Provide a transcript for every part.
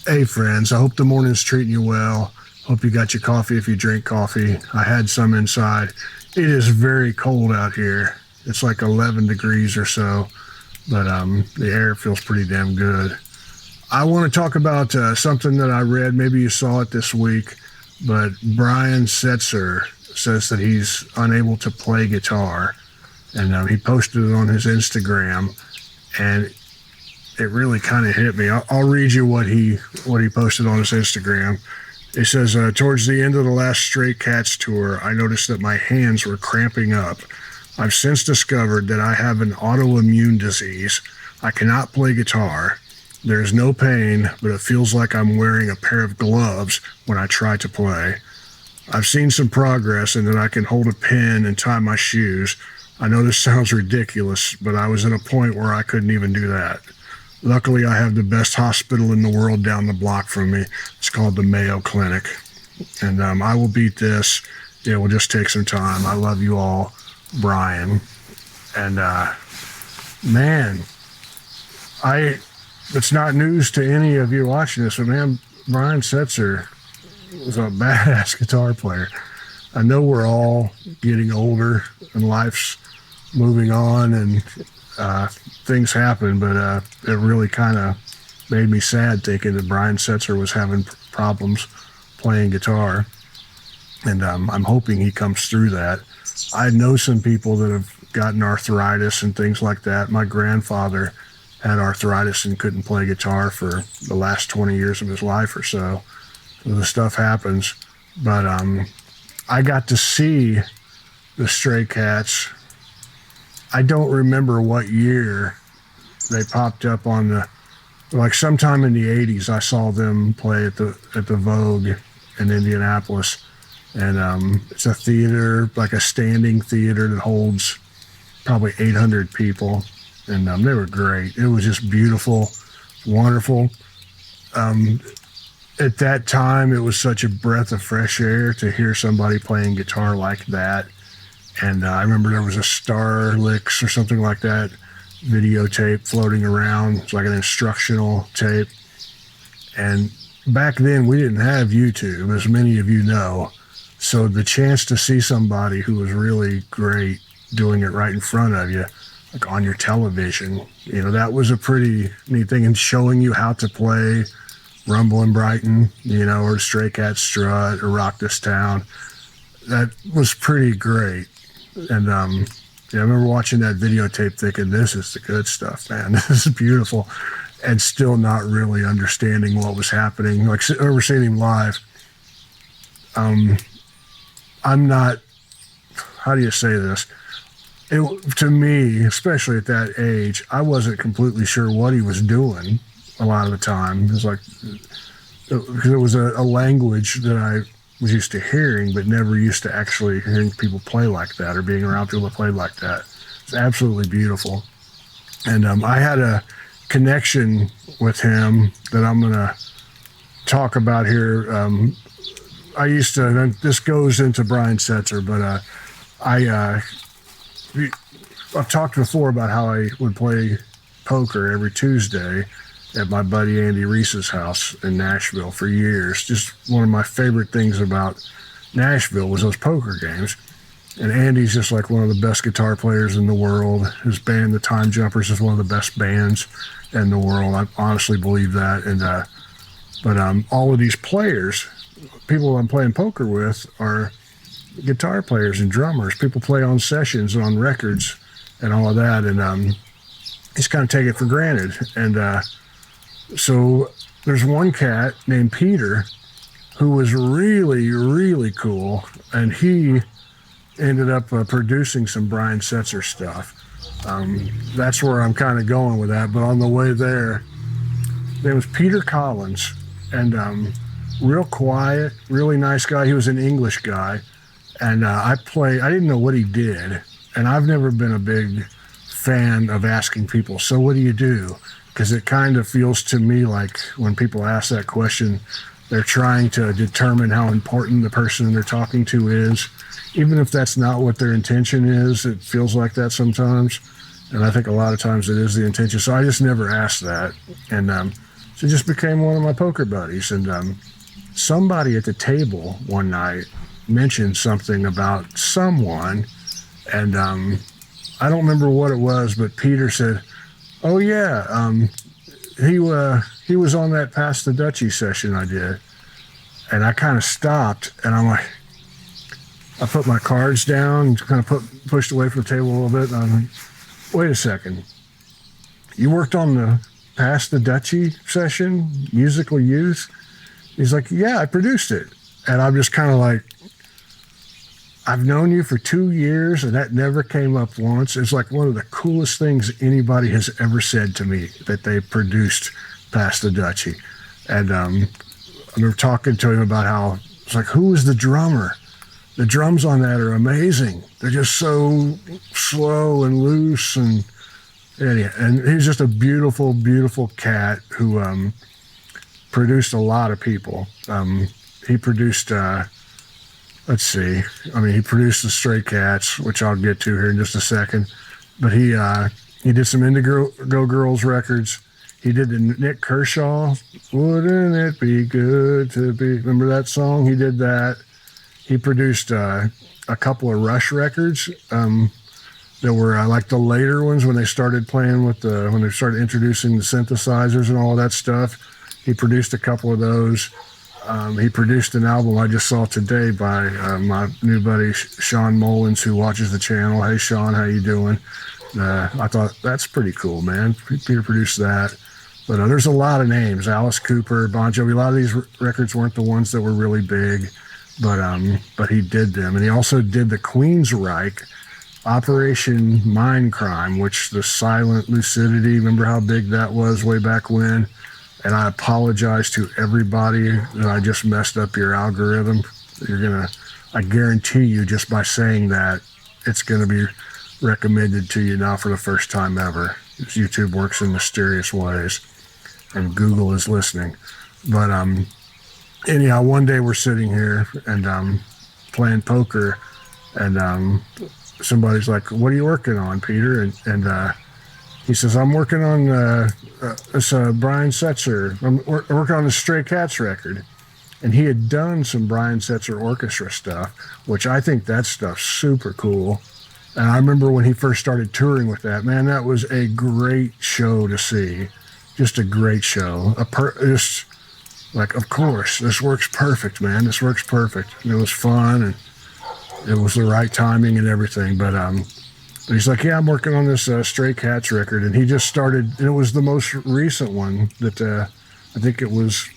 Hey friends, I hope the morning's treating you well. Hope you got your coffee if you drink coffee. I had some inside. It is very cold out here. It's like 11 degrees or so, but the air feels pretty damn good. I want to talk about something that I read. Maybe you saw it this week, but Brian Setzer says that he's unable to play guitar, and he posted it on his Instagram, and it really kind of hit me. I'll read you what he posted on his Instagram. It says, towards the end of the last Stray Cats tour, I noticed that my hands were cramping up. I've since discovered that I have an autoimmune disease. I cannot play guitar. There's no pain, but it feels like I'm wearing a pair of gloves when I try to play. I've seen some progress in that I can hold a pen and tie my shoes. I know this sounds ridiculous, but I was at a point where I couldn't even do that. Luckily, I have the best hospital in the world down the block from me. It's called the Mayo Clinic. And I will beat this. It will just take some time. I love you all, Brian. And man, it's not news to any of you watching this, but man, Brian Setzer was a badass guitar player. I know we're all getting older and life's moving on and things happen, but it really kind of made me sad thinking that Brian Setzer was having problems playing guitar, and I'm hoping he comes through that. I know some people that have gotten arthritis and things like that. My grandfather had arthritis and couldn't play guitar for the last 20 years of his life or so. So the stuff happens, but I got to see the Stray Cats. I don't remember what year they popped up on like sometime in the 80s. I saw them play at the Vogue in Indianapolis, and it's a theater, like a standing theater that holds probably 800 people, and they were great. It was just beautiful, wonderful. At that time, it was such a breath of fresh air to hear somebody playing guitar like that. And I remember there was a Star Licks or something like that videotape floating around. It's like an instructional tape. And back then, we didn't have YouTube, as many of you know. So the chance to see somebody who was really great doing it right in front of you, like on your television, that was a pretty neat thing. And showing you how to play Rumble in Brighton, or Stray Cat Strut or Rock This Town, that was pretty great. And I remember watching that videotape thinking, this is the good stuff, man. This is beautiful. And still not really understanding what was happening. Like, I remember seeing him live. I'm not, how do you say this? To me, especially at that age, I wasn't completely sure what he was doing a lot of the time. It was like, because it was a language that I was used to hearing, but never used to actually hearing people play like that or being around people that played like that. It's absolutely beautiful. And I had a connection with him that I'm going to talk about here. I used to, this goes into Brian Setzer, but I've talked before about how I would play poker every Tuesday at my buddy Andy Reese's house in Nashville for years. Just one of my favorite things about Nashville was those poker games. And Andy's just like one of the best guitar players in the world. His band, the Time Jumpers, is one of the best bands in the world. I honestly believe that. And but all of these players, people I'm playing poker with, are guitar players and drummers. People play on sessions and on records and all of that. And just kind of take it for granted. And so there's one cat named Peter who was really, really cool, and he ended up producing some Brian Setzer stuff. That's where I'm kind of going with that. But on the way there was Peter Collins, and real quiet, really nice guy. He was an English guy, and I didn't know what he did, and I've never been a big fan of asking people, so what do you do? Because it kind of feels to me like when people ask that question, they're trying to determine how important the person they're talking to is. Even if that's not what their intention is, it feels like that sometimes. And I think a lot of times it is the intention. So I just never asked that. And So just became one of my poker buddies. And somebody at the table one night mentioned something about someone, and I don't remember what it was, but Peter said, "Oh yeah, he was on that Pass the Dutchie session I did." And I kind of stopped, and I'm like, I put my cards down, kind of pushed away from the table a little bit, and I'm like, "Wait a second, you worked on the Pass the Dutchie session, Musical Youth?" He's like, "Yeah, I produced it." And I'm just kind of like, I've known you for 2 years, and that never came up once. It's like one of the coolest things anybody has ever said to me, that they produced Pass the Dutchie. And I remember talking to him about how, it's like, who was the drummer? The drums on that are amazing. They're just so slow and loose. And he's just a beautiful, beautiful cat who produced a lot of people. He produced... let's see. I mean, he produced the Stray Cats, which I'll get to here in just a second. But he did some Indigo Girls records. He did the Nick Kershaw, "Wouldn't It Be Good to Be." Remember that song? He did that. He produced a couple of Rush records that were like the later ones when they started playing with when they started introducing the synthesizers and all of that stuff. He produced a couple of those. He produced an album I just saw today by my new buddy Sean Mullins, who watches the channel. Hey Sean, how you doing? I thought that's pretty cool, man. Peter produced that. But there's a lot of names: Alice Cooper, Bon Jovi. A lot of these records weren't the ones that were really big, but he did them. And he also did the Queensryche Operation Mindcrime, which the Silent Lucidity. Remember how big that was way back when? And I apologize to everybody that I just messed up your algorithm. I guarantee you, just by saying that, it's gonna be recommended to you now for the first time ever. YouTube works in mysterious ways, and Google is listening. But anyhow, one day we're sitting here and playing poker, and somebody's like, "What are you working on, Peter?" And he says, "I'm working on this Brian Setzer. I'm working on the Stray Cats record." And he had done some Brian Setzer orchestra stuff, which I think that stuff's super cool. And I remember when he first started touring with that, man, that was a great show to see. Just a great show. Just like, of course, this works perfect, man. This works perfect. And it was fun, and it was the right timing and everything. But he's like, "Yeah, I'm working on this Stray Cats record." And he just started, and it was the most recent one that I think it was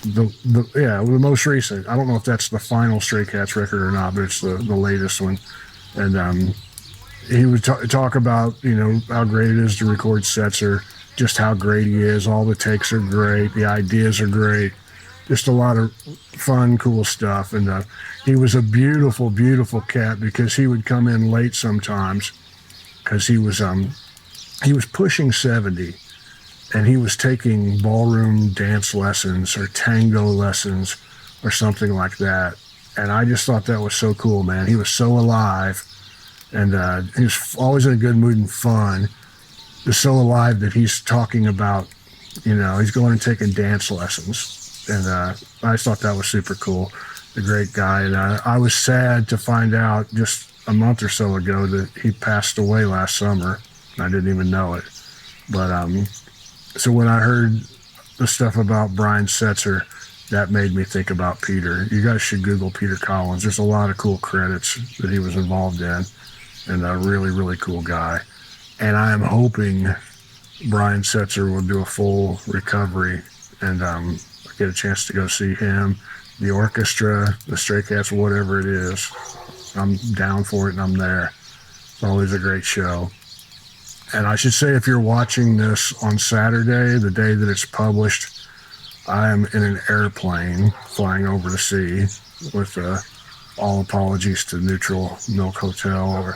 the most recent. I don't know if that's the final Stray Cats record or not, but it's the latest one. And he would talk about, how great it is to record Setzer, just how great he is. All the takes are great. The ideas are great. Just a lot of fun, cool stuff. And he was a beautiful, beautiful cat, because he would come in late sometimes, because he was pushing 70, and he was taking ballroom dance lessons or tango lessons or something like that. And I just thought that was so cool, man. He was so alive, and he was always in a good mood and fun. Just so alive that he's talking about, he's going and taking dance lessons. And I just thought that was super cool. A great guy. And I was sad to find out just a month or so ago that he passed away last summer. I didn't even know it. But so when I heard the stuff about Brian Setzer, that made me think about Peter. You guys should Google Peter Collins. There's a lot of cool credits that he was involved in, and a really, really cool guy. And I am hoping Brian Setzer will do a full recovery, and get a chance to go see him, the orchestra, the Stray Cats, whatever it is. I'm down for it, and I'm there. It's always a great show. And I should say, if you're watching this on Saturday, the day that it's published, I am in an airplane flying over the sea, with all apologies to Neutral Milk Hotel.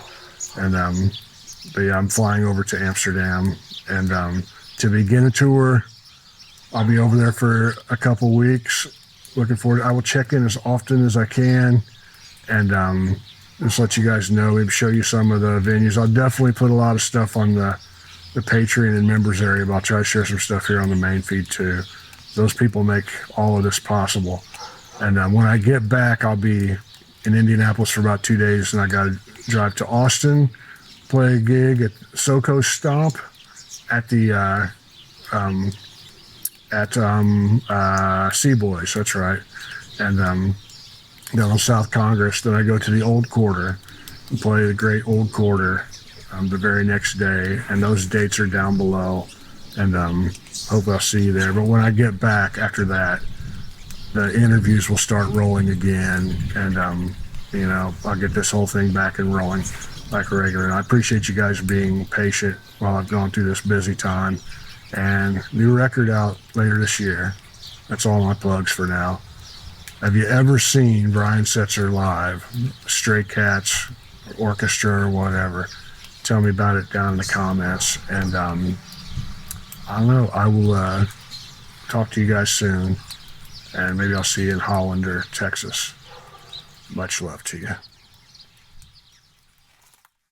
But yeah, I'm flying over to Amsterdam, and to begin a tour. I'll be over there for a couple weeks. Looking forward. I will check in as often as I can, and just let you guys know, maybe show you some of the venues. I'll definitely put a lot of stuff on the the Patreon and members area, but I'll try to share some stuff here on the main feed too. Those people make all of this possible. And when I get back, I'll be in Indianapolis for about 2 days, and I got to drive to Austin, play a gig at SoCo Stomp at the Sea Boys. That's right. And down on South Congress. Then I go to the Old Quarter and play the great Old Quarter the very next day, and those dates are down below, and hope I'll see you there. But when I get back after that, the interviews will start rolling again, and I'll get this whole thing back and rolling like regular. And I appreciate you guys being patient while I've gone through this busy time. And new record out later this year. That's all my plugs for now. Have you ever seen Brian Setzer live? Stray Cats, orchestra, or whatever? Tell me about it down in the comments. And I don't know, I will talk to you guys soon. And maybe I'll see you in Holland or Texas. Much love to you.